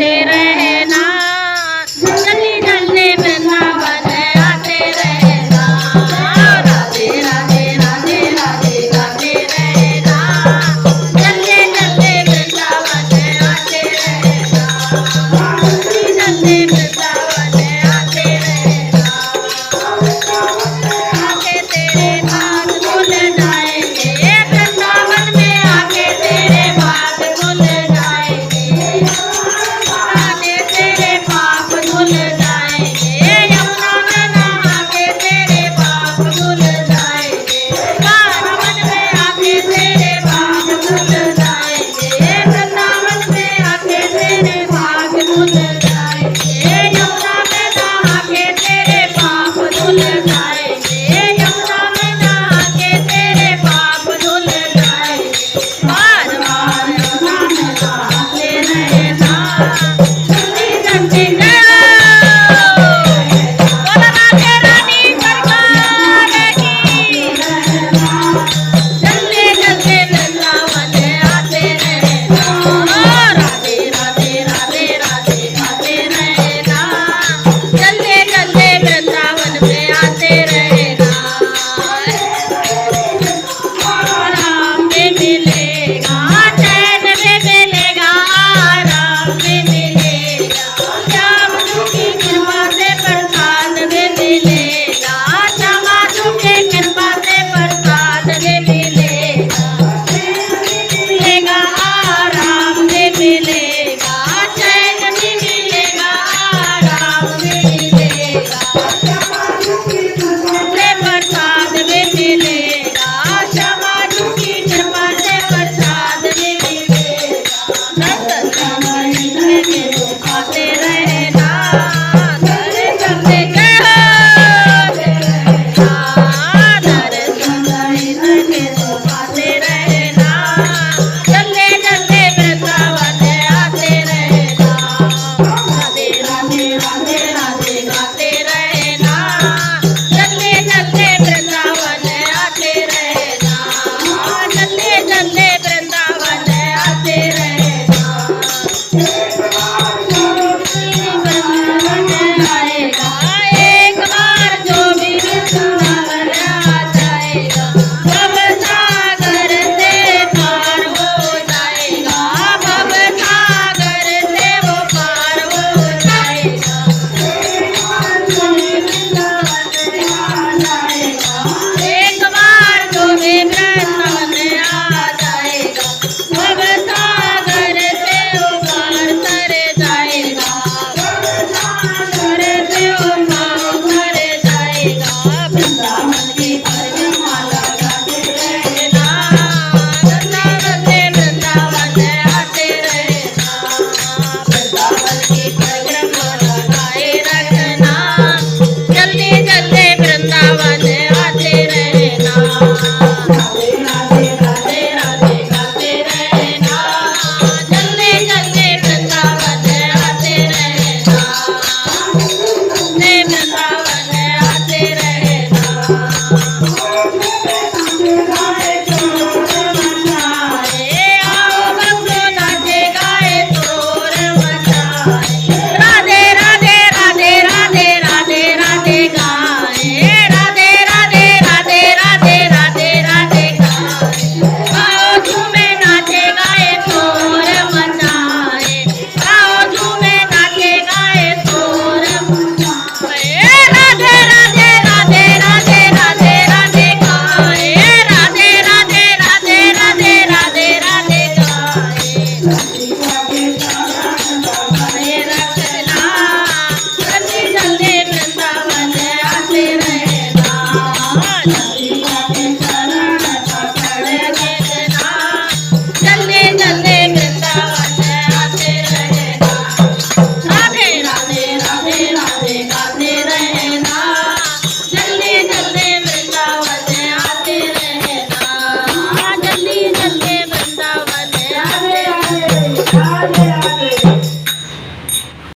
आते रहना, जल्दी जल्दी वृंदावन आते रहना। राधे राधे राधे राधे गाते रहना, जल्दी जल्दी वृंदावन आते रहना, जल्दी जल्दी वृंदावन आते रहना। आके तेरे भाग खुल जाएंगे, वृंदावन में आके तेरे भाग खुल जाएंगे। आके तेरे पाप धुल जाएंगे, यमुना में नहा के तेरे पाप धुल जाएंगे। वृंदावन में आके तेरे पाप धुल जाएंगे, वृंदावन में आके तेरे पाप धुल जाएंगे। यमुना में नहा के तेरे पाप धुल जाएंगे, यमुना में नहा के तेरे पाप धुल जाएंगे। बार बार यमुना में नहाते रहना।